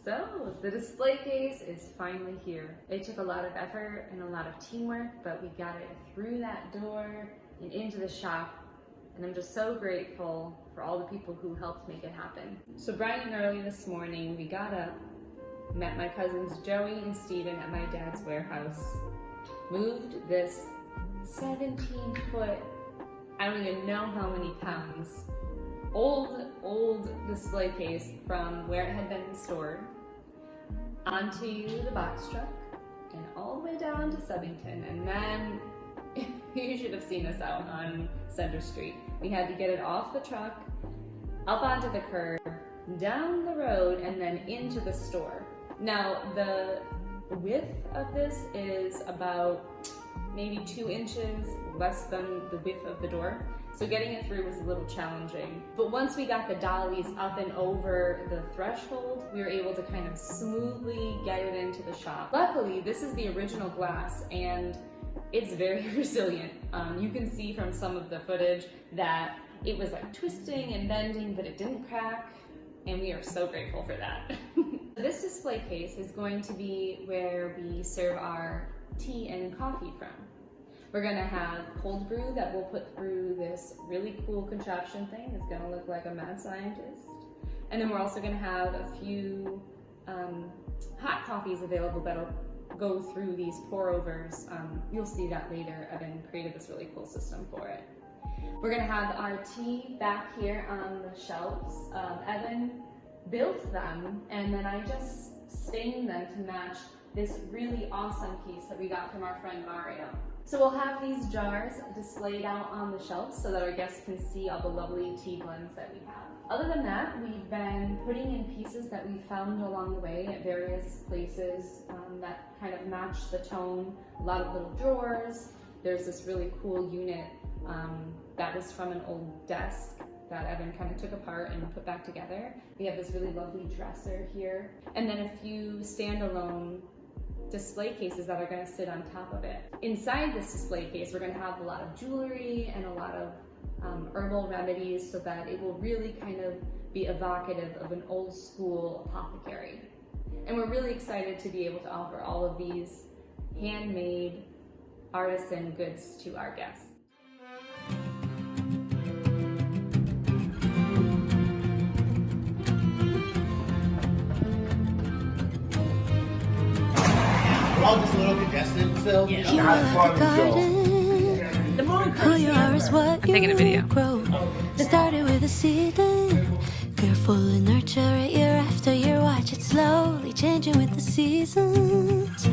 So, the display case is finally here. It took a lot of effort and a lot of teamwork, but we got it through that door and into the shop. And I'm just so grateful for all the people who helped make it happen. So bright and early this morning, we got up, met my cousins Joey and Steven at my dad's warehouse, moved this 17-foot, I don't even know how many pounds, old display case from where it had been stored onto the box truck and all the way down to Subington. And then you should have seen us out on Center Street. We had to get it off the truck, up onto the curb, down the road, and then into the store. Now, the width of this is about maybe 2 inches less than the width of the door. So getting it through was a little challenging. But once we got the dollies up and over the threshold, we were able to kind of smoothly get it into the shop. Luckily, this is the original glass and it's very resilient. You can see from some of the footage that it was like twisting and bending, but it didn't crack, and we are so grateful for that. This display case is going to be where we serve our tea and coffee from. We're gonna have cold brew that we'll put through this really cool contraption thing. It's gonna look like a mad scientist. And then we're also gonna have a few hot coffees available that'll go through these pour overs. You'll see that later. Evan created this really cool system for it. We're gonna have our tea back here on the shelves. Evan built them and then I just stained them to match this really awesome piece that we got from our friend Mario. So we'll have these jars displayed out on the shelves so that our guests can see all the lovely tea blends that we have. Other than that, we've been putting in pieces that we found along the way at various places that kind of match the tone. A lot of little drawers. There's this really cool unit that was from an old desk that Evan kind of took apart and put back together. We have this really lovely dresser here. And then a few standalone display cases that are going to sit on top of it. Inside this display case, we're going to have a lot of jewelry and a lot of herbal remedies so that it will really kind of be evocative of an old school apothecary. And we're really excited to be able to offer all of these handmade artisan goods to our guests. All just a little congested still. You are the garden. Who you are is what you grow. Started with a seed, carefully nurture it year after year. Watch it slowly changing with the seasons.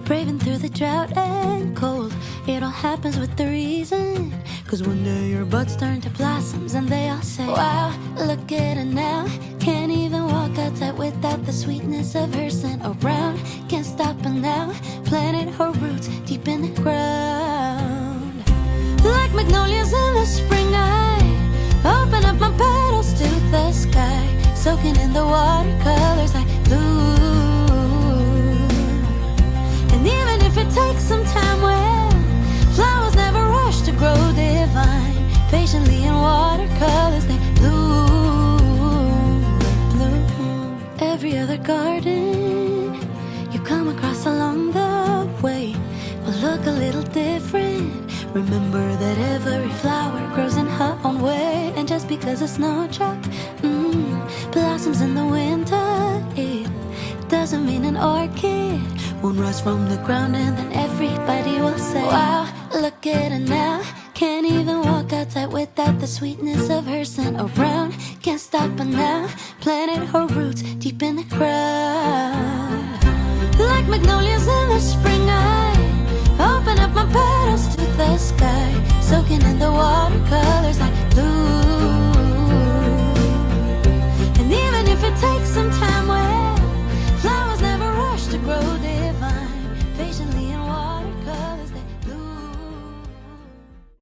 Braving through the drought and cold. It all happens with the reason. Cause one day your buds turn to blossoms and they all say, wow, look at her now. Can't even walk outside without the sweetness of her scent around. Can't stop her now, planted her roots deep in the ground. Like magnolias in the spring, I open up my petals to the sky, soaking in the watercolors I bloom. And even if it takes some time, well, flowers never rush to grow divine. Patiently in watercolors they bloom, bloom. Every other garden you come across along the way will look a little different. Remember that every flower grows in her own way. And just because a snowdrop blossoms in the winter, it doesn't mean an orchid won't rise from the ground. And then everybody will say, wow, look at her now. Can't even walk outside without the sweetness of her scent around. Can't stop her now, planted her roots deep in the ground. Like magnolias in the spring, I open up my petals to the sky, soaking in the watercolors like blue.